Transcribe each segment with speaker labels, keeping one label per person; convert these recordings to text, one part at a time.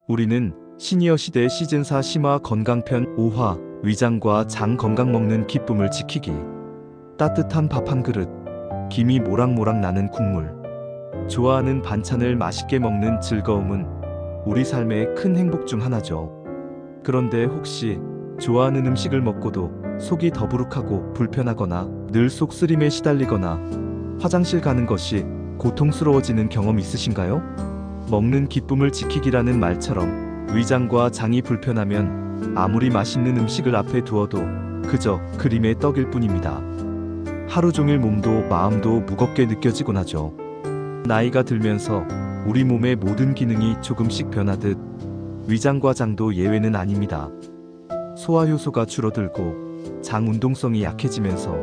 Speaker 1: 우리는 시니어 시대 시즌4 심화 건강편 5화 위장과 장 건강 먹는 기쁨을 지키기. 따뜻한 밥 한 그릇, 김이 모락모락 나는 국물, 좋아하는 반찬을 맛있게 먹는 즐거움은 우리 삶의 큰 행복 중 하나죠. 그런데 혹시 좋아하는 음식을 먹고도 속이 더부룩하고 불편하거나 늘 속쓰림에 시달리거나 화장실 가는 것이 고통스러워지는 경험 있으신가요? 먹는 기쁨을 지키기라는 말처럼 위장과 장이 불편하면 아무리 맛있는 음식을 앞에 두어도 그저 그림의 떡일 뿐입니다. 하루 종일 몸도 마음도 무겁게 느껴지곤 하죠. 나이가 들면서 우리 몸의 모든 기능이 조금씩 변하듯 위장과 장도 예외는 아닙니다. 소화 효소가 줄어들고 장 운동성이 약해지면서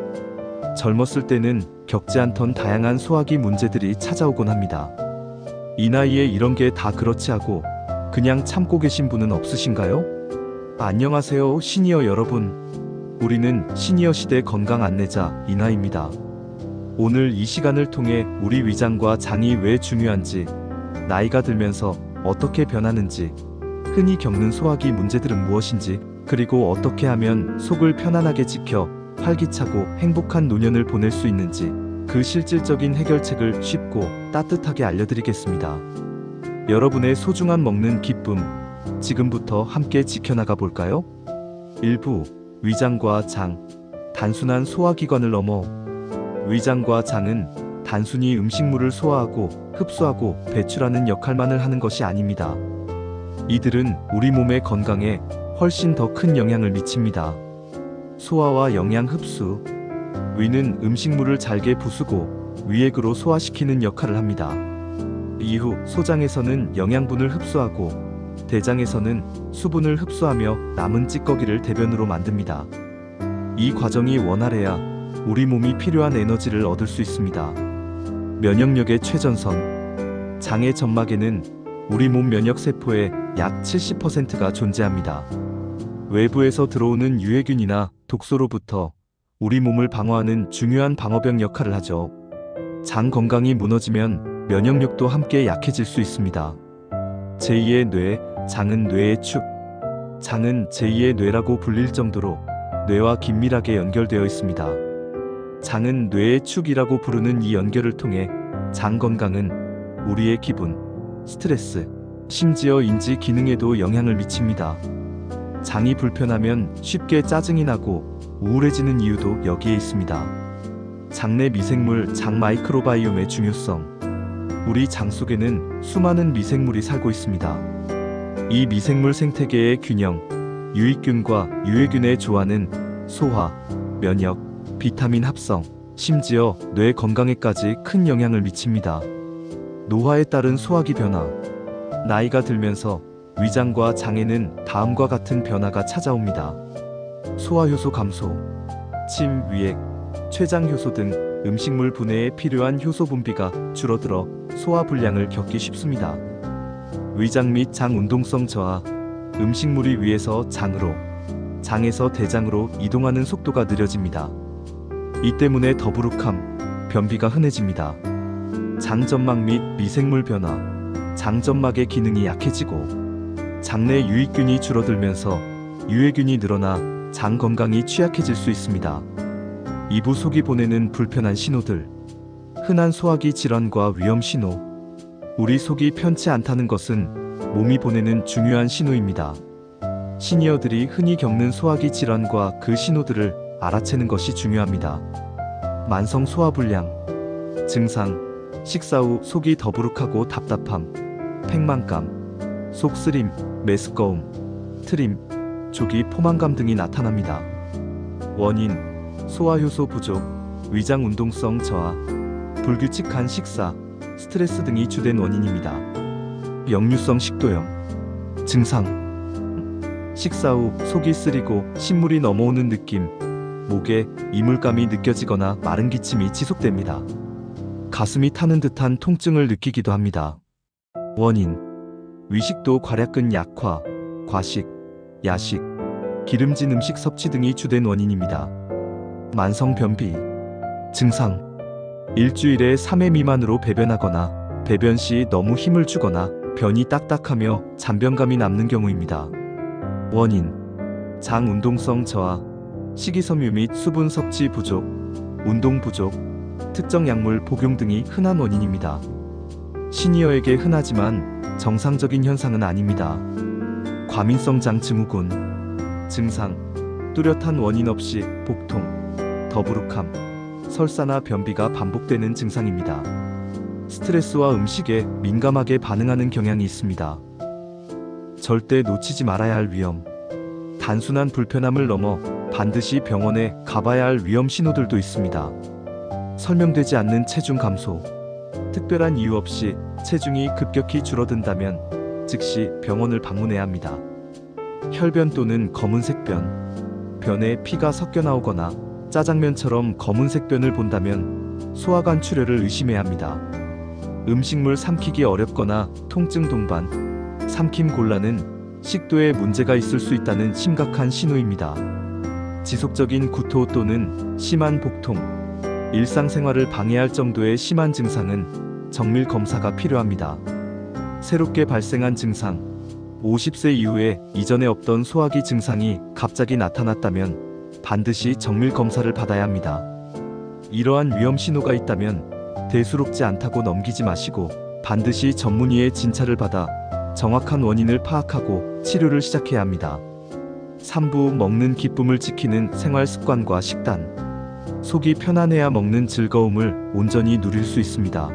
Speaker 1: 젊었을 때는 겪지 않던 다양한 소화기 문제들이 찾아오곤 합니다. 이 나이에 이런 게 다 그렇지 하고 그냥 참고 계신 분은 없으신가요? 안녕하세요, 시니어 여러분. 우리는 시니어 시대 건강 안내자 이나입니다. 오늘 이 시간을 통해 우리 위장과 장이 왜 중요한지, 나이가 들면서 어떻게 변하는지, 흔히 겪는 소화기 문제들은 무엇인지, 그리고 어떻게 하면 속을 편안하게 지켜 활기차고 행복한 노년을 보낼 수 있는지 그 실질적인 해결책을 쉽고 따뜻하게 알려드리겠습니다. 여러분의 소중한 먹는 기쁨, 지금부터 함께 지켜나가 볼까요? 1부, 위장과 장. 단순한 소화기관을 넘어 위장과 장은 단순히 음식물을 소화하고 흡수하고 배출하는 역할만을 하는 것이 아닙니다. 이들은 우리 몸의 건강에 훨씬 더 큰 영향을 미칩니다. 소화와 영양 흡수. 위는 음식물을 잘게 부수고 위액으로 소화시키는 역할을 합니다. 이후 소장에서는 영양분을 흡수하고 대장에서는 수분을 흡수하며 남은 찌꺼기를 대변으로 만듭니다. 이 과정이 원활해야 우리 몸이 필요한 에너지를 얻을 수 있습니다. 면역력의 최전선. 장의 점막에는 우리 몸 면역세포의 약 70%가 존재합니다. 외부에서 들어오는 유해균이나 독소로부터 우리 몸을 방어하는 중요한 방어벽 역할을 하죠. 장 건강이 무너지면 면역력도 함께 약해질 수 있습니다. 제2의 뇌, 장은 뇌의 축. 장은 제2의 뇌라고 불릴 정도로 뇌와 긴밀하게 연결되어 있습니다. 장은 뇌의 축이라고 부르는 이 연결을 통해 장 건강은 우리의 기분, 스트레스, 심지어 인지 기능에도 영향을 미칩니다. 장이 불편하면 쉽게 짜증이 나고 우울해지는 이유도 여기에 있습니다. 장내 미생물, 장 마이크로바이옴의 중요성. 우리 장 속에는 수많은 미생물이 살고 있습니다. 이 미생물 생태계의 균형, 유익균과 유해균의 조화는 소화, 면역, 비타민 합성, 심지어 뇌 건강에까지 큰 영향을 미칩니다. 노화에 따른 소화기 변화. 나이가 들면서 위장과 장에는 다음과 같은 변화가 찾아옵니다. 소화효소 감소, 침, 위액, 췌장효소 등 음식물 분해에 필요한 효소 분비가 줄어들어 소화불량을 겪기 쉽습니다. 위장 및 장 운동성 저하. 음식물이 위에서 장으로, 장에서 대장으로 이동하는 속도가 느려집니다. 이 때문에 더부룩함, 변비가 흔해집니다. 장점막 및 미생물 변화. 장점막의 기능이 약해지고 장내 유익균이 줄어들면서 유해균이 늘어나 장 건강이 취약해질 수 있습니다. 이부 속이 보내는 불편한 신호들. 흔한 소화기 질환과 위험 신호. 우리 속이 편치 않다는 것은 몸이 보내는 중요한 신호입니다. 시니어들이 흔히 겪는 소화기 질환과 그 신호들을 알아채는 것이 중요합니다. 만성 소화불량. 증상. 식사 후 속이 더부룩하고 답답함, 팽만감, 속쓰림, 메스꺼움, 트림, 조기 포만감 등이 나타납니다. 원인. 소화효소 부족, 위장 운동성 저하, 불규칙한 식사, 스트레스 등이 주된 원인입니다. 역류성 식도염. 증상. 식사 후 속이 쓰리고 신물이 넘어오는 느낌, 목에 이물감이 느껴지거나 마른 기침이 지속됩니다. 가슴이 타는 듯한 통증을 느끼기도 합니다. 원인. 위식도 괄약근 약화, 과식, 야식, 기름진 음식 섭취 등이 주된 원인입니다. 만성 변비. 증상. 일주일에 3회 미만으로 배변하거나 배변 시 너무 힘을 주거나 변이 딱딱하며 잔변감이 남는 경우입니다. 원인: 장 운동성 저하, 식이섬유 및 수분 섭취 부족, 운동 부족, 특정 약물 복용 등이 흔한 원인입니다. 시니어에게 흔하지만 정상적인 현상은 아닙니다. 과민성 장 증후군 증상: 뚜렷한 원인 없이 복통, 더부룩함, 설사나 변비가 반복되는 증상입니다. 스트레스와 음식에 민감하게 반응하는 경향이 있습니다. 절대 놓치지 말아야 할 위험: 단순한 불편함을 넘어 반드시 병원에 가봐야 할 위험 신호들도 있습니다. 설명되지 않는 체중 감소, 특별한 이유 없이 체중이 급격히 줄어든다면 즉시 병원을 방문해야 합니다. 혈변 또는 검은색 변, 변에 피가 섞여 나오거나 짜장면처럼 검은색 변을 본다면 소화관 출혈을 의심해야 합니다. 음식물 삼키기 어렵거나 통증 동반, 삼킴 곤란은 식도에 문제가 있을 수 있다는 심각한 신호입니다. 지속적인 구토 또는 심한 복통, 일상생활을 방해할 정도의 심한 증상은 정밀 검사가 필요합니다. 새롭게 발생한 증상: 50세 이후에 이전에 없던 소화기 증상이 갑자기 나타났다면 반드시 정밀 검사를 받아야 합니다. 이러한 위험 신호가 있다면 대수롭지 않다고 넘기지 마시고 반드시 전문의의 진찰을 받아 정확한 원인을 파악하고 치료를 시작해야 합니다. 3부 먹는 기쁨을 지키는 생활 습관과 식단. 속이 편안해야 먹는 즐거움을 온전히 누릴 수 있습니다.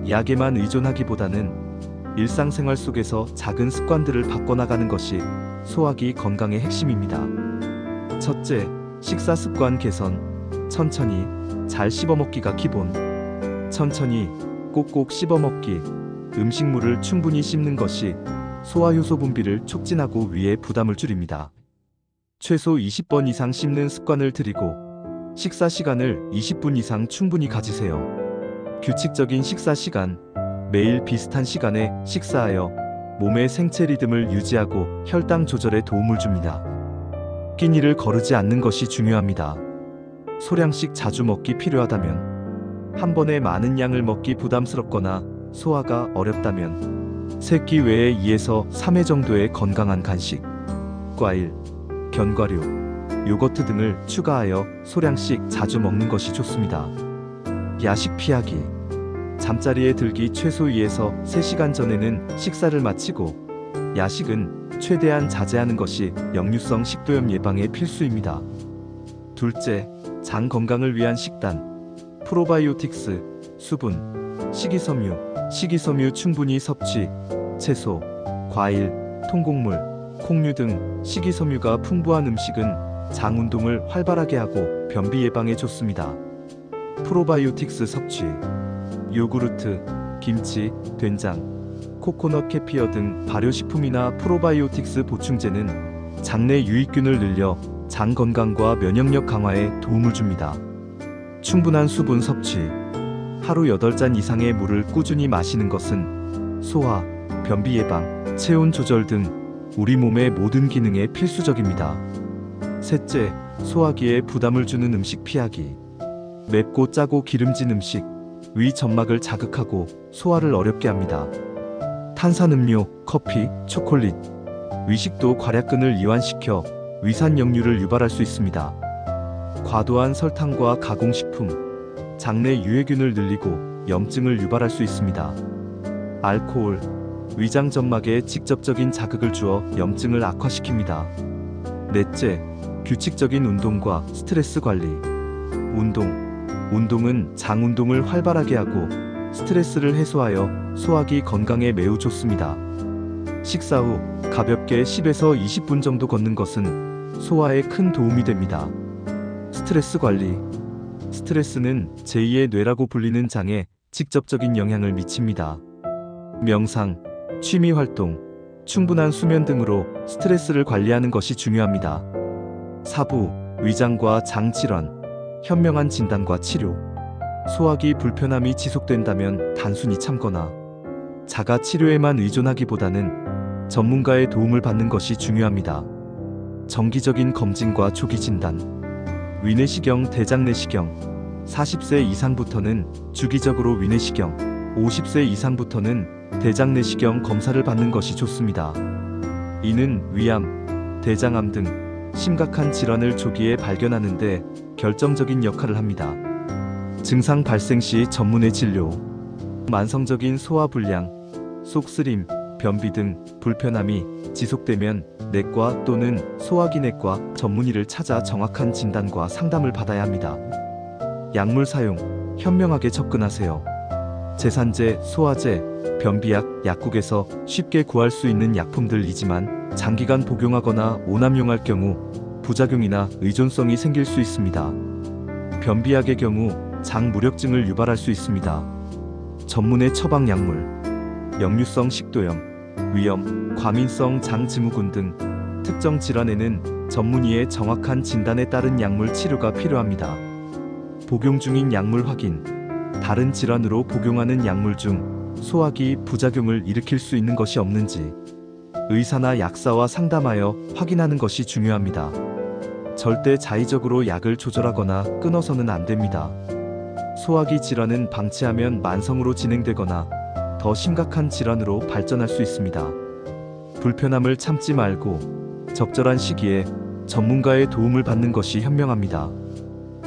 Speaker 1: 약에만 의존하기보다는 일상생활 속에서 작은 습관들을 바꿔나가는 것이 소화기 건강의 핵심입니다. 첫째, 식사 습관 개선. 천천히 잘 씹어먹기가 기본. 천천히 꼭꼭 씹어먹기, 음식물을 충분히 씹는 것이 소화효소 분비를 촉진하고 위에 부담을 줄입니다. 최소 20번 이상 씹는 습관을 들이고 식사 시간을 20분 이상 충분히 가지세요. 규칙적인 식사 시간, 매일 비슷한 시간에 식사하여 몸의 생체 리듬을 유지하고 혈당 조절에 도움을 줍니다. 끼니를 거르지 않는 것이 중요합니다. 소량씩 자주 먹기 필요하다면, 한 번에 많은 양을 먹기 부담스럽거나 소화가 어렵다면 3끼 외에 2에서 3회 정도의 건강한 간식, 과일, 견과류, 요거트 등을 추가하여 소량씩 자주 먹는 것이 좋습니다. 야식 피하기. 잠자리에 들기 최소 2에서 3시간 전에는 식사를 마치고 야식은 최대한 자제하는 것이 역류성 식도염 예방에 필수입니다. 둘째, 장 건강을 위한 식단. 프로바이오틱스, 수분, 식이섬유 충분히 섭취, 채소, 과일, 통곡물, 콩류 등 식이섬유가 풍부한 음식은 장 운동을 활발하게 하고 변비 예방에 좋습니다. 프로바이오틱스 섭취. 요구르트, 김치, 된장, 코코넛 캐피어 등 발효식품이나 프로바이오틱스 보충제는 장내 유익균을 늘려 장 건강과 면역력 강화에 도움을 줍니다. 충분한 수분 섭취. 하루 8잔 이상의 물을 꾸준히 마시는 것은 소화, 변비 예방, 체온 조절 등 우리 몸의 모든 기능에 필수적입니다. 셋째, 소화기에 부담을 주는 음식 피하기. 맵고 짜고 기름진 음식, 위 점막을 자극하고 소화를 어렵게 합니다. 탄산음료, 커피, 초콜릿, 위식도 괄약근을 이완시켜 위산 역류를 유발할 수 있습니다. 과도한 설탕과 가공식품, 장내 유해균을 늘리고 염증을 유발할 수 있습니다. 알코올, 위장 점막에 직접적인 자극을 주어 염증을 악화시킵니다. 넷째, 규칙적인 운동과 스트레스 관리. 운동은 장 운동을 활발하게 하고 스트레스를 해소하여 소화기 건강에 매우 좋습니다. 식사 후 가볍게 10에서 20분 정도 걷는 것은 소화에 큰 도움이 됩니다. 스트레스 관리. 스트레스는 제2의 뇌라고 불리는 장에 직접적인 영향을 미칩니다. 명상, 취미 활동, 충분한 수면 등으로 스트레스를 관리하는 것이 중요합니다. 4부, 위장과 장 질환, 현명한 진단과 치료. 소화기 불편함이 지속된다면 단순히 참거나 자가 치료에만 의존하기보다는 전문가의 도움을 받는 것이 중요합니다. 정기적인 검진과 조기 진단. 위내시경, 대장내시경. 40세 이상부터는 주기적으로 위내시경, 50세 이상부터는 대장 내시경 검사를 받는 것이 좋습니다. 이는 위암, 대장암 등 심각한 질환을 조기에 발견하는 데 결정적인 역할을 합니다. 증상 발생 시 전문의 진료, 만성적인 소화불량, 속쓰림, 변비 등 불편함이 지속되면 내과 또는 소화기내과 전문의를 찾아 정확한 진단과 상담을 받아야 합니다. 약물 사용, 현명하게 접근하세요. 제산제, 소화제, 변비약, 약국에서 쉽게 구할 수 있는 약품들이지만 장기간 복용하거나 오남용할 경우 부작용이나 의존성이 생길 수 있습니다. 변비약의 경우 장 무력증을 유발할 수 있습니다. 전문의 처방 약물, 역류성 식도염, 위염, 과민성 장증후군 등 특정 질환에는 전문의의 정확한 진단에 따른 약물 치료가 필요합니다. 복용 중인 약물 확인, 다른 질환으로 복용하는 약물 중 소화기 부작용을 일으킬 수 있는 것이 없는지 의사나 약사와 상담하여 확인하는 것이 중요합니다. 절대 자의적으로 약을 조절하거나 끊어서는 안 됩니다. 소화기 질환은 방치하면 만성으로 진행되거나 더 심각한 질환으로 발전할 수 있습니다. 불편함을 참지 말고 적절한 시기에 전문가의 도움을 받는 것이 현명합니다.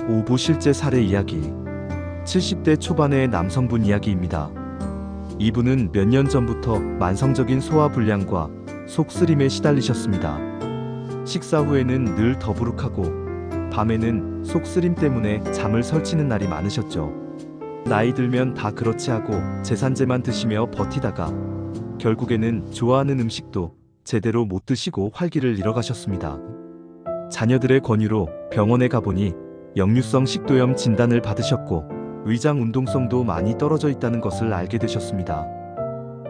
Speaker 1: 5부 실제 사례 이야기. 70대 초반의 남성분 이야기입니다. 이분은 몇 년 전부터 만성적인 소화불량과 속쓰림에 시달리셨습니다. 식사 후에는 늘 더부룩하고 밤에는 속쓰림 때문에 잠을 설치는 날이 많으셨죠. 나이 들면 다 그렇지 하고 제산제만 드시며 버티다가 결국에는 좋아하는 음식도 제대로 못 드시고 활기를 잃어가셨습니다. 자녀들의 권유로 병원에 가보니 역류성 식도염 진단을 받으셨고 위장 운동성도 많이 떨어져 있다는 것을 알게 되셨습니다.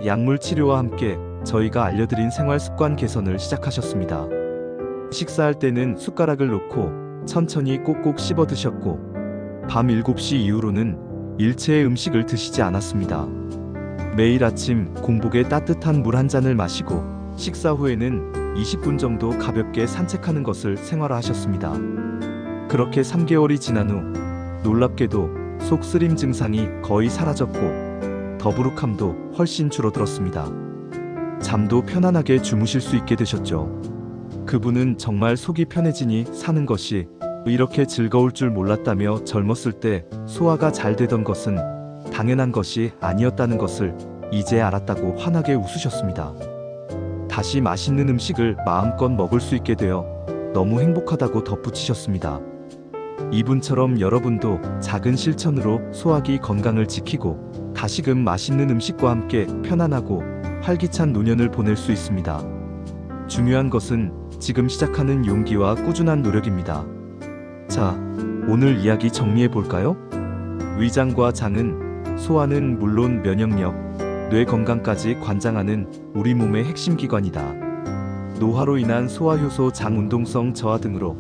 Speaker 1: 약물 치료와 함께 저희가 알려드린 생활 습관 개선을 시작하셨습니다. 식사할 때는 숟가락을 놓고 천천히 꼭꼭 씹어 드셨고 밤 7시 이후로는 일체의 음식을 드시지 않았습니다. 매일 아침 공복에 따뜻한 물 한 잔을 마시고 식사 후에는 20분 정도 가볍게 산책하는 것을 생활화하셨습니다. 그렇게 3개월이 지난 후 놀랍게도 속쓰림 증상이 거의 사라졌고 더부룩함도 훨씬 줄어들었습니다. 잠도 편안하게 주무실 수 있게 되셨죠. 그분은 정말 속이 편해지니 사는 것이 이렇게 즐거울 줄 몰랐다며 젊었을 때 소화가 잘 되던 것은 당연한 것이 아니었다는 것을 이제 알았다고 환하게 웃으셨습니다. 다시 맛있는 음식을 마음껏 먹을 수 있게 되어 너무 행복하다고 덧붙이셨습니다. 이분처럼 여러분도 작은 실천으로 소화기 건강을 지키고 다시금 맛있는 음식과 함께 편안하고 활기찬 노년을 보낼 수 있습니다. 중요한 것은 지금 시작하는 용기와 꾸준한 노력입니다. 자, 오늘 이야기 정리해 볼까요? 위장과 장은 소화는 물론 면역력, 뇌 건강까지 관장하는 우리 몸의 핵심 기관이다. 노화로 인한 소화효소 장 운동성 저하 등으로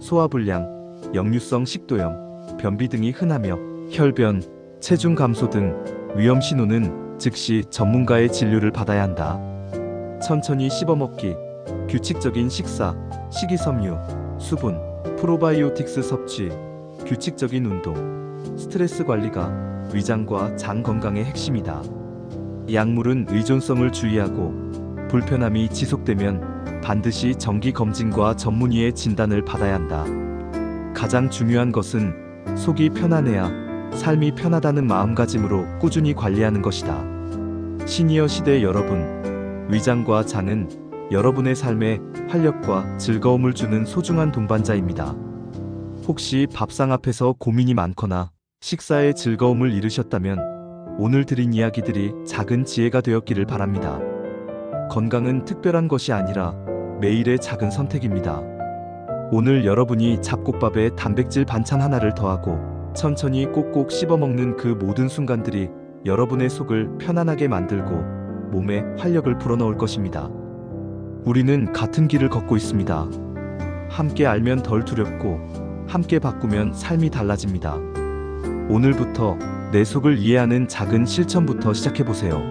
Speaker 1: 소화불량, 역류성 식도염, 변비 등이 흔하며 혈변, 체중 감소 등 위험 신호는 즉시 전문가의 진료를 받아야 한다. 천천히 씹어먹기, 규칙적인 식사, 식이섬유, 수분, 프로바이오틱스 섭취, 규칙적인 운동, 스트레스 관리가 위장과 장 건강의 핵심이다. 약물은 의존성을 주의하고 불편함이 지속되면 반드시 정기 검진과 전문의의 진단을 받아야 한다. 가장 중요한 것은 속이 편안해야 삶이 편하다는 마음가짐으로 꾸준히 관리하는 것이다. 시니어 시대 여러분, 위장과 장은 여러분의 삶에 활력과 즐거움을 주는 소중한 동반자입니다. 혹시 밥상 앞에서 고민이 많거나 식사에 즐거움을 잃으셨다면 오늘 드린 이야기들이 작은 지혜가 되었기를 바랍니다. 건강은 특별한 것이 아니라 매일의 작은 선택입니다. 오늘 여러분이 잡곡밥에 단백질 반찬 하나를 더하고 천천히 꼭꼭 씹어먹는 그 모든 순간들이 여러분의 속을 편안하게 만들고 몸에 활력을 불어넣을 것입니다. 우리는 같은 길을 걷고 있습니다. 함께 알면 덜 두렵고 함께 바꾸면 삶이 달라집니다. 오늘부터 내 속을 이해하는 작은 실천부터 시작해보세요.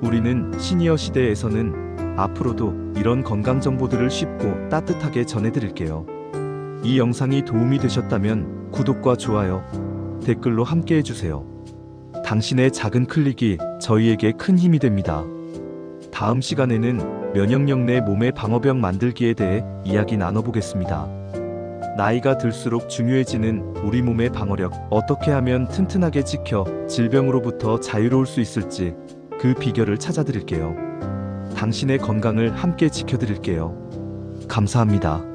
Speaker 1: 우리는 시니어 시대에서는 앞으로도 이런 건강 정보들을 쉽고 따뜻하게 전해드릴게요. 이 영상이 도움이 되셨다면 구독과 좋아요, 댓글로 함께 해주세요. 당신의 작은 클릭이 저희에게 큰 힘이 됩니다. 다음 시간에는 면역력 내 몸의 방어벽 만들기에 대해 이야기 나눠보겠습니다. 나이가 들수록 중요해지는 우리 몸의 방어력, 어떻게 하면 튼튼하게 지켜 질병으로부터 자유로울 수 있을지 그 비결을 찾아드릴게요. 당신의 건강을 함께 지켜드릴게요. 감사합니다.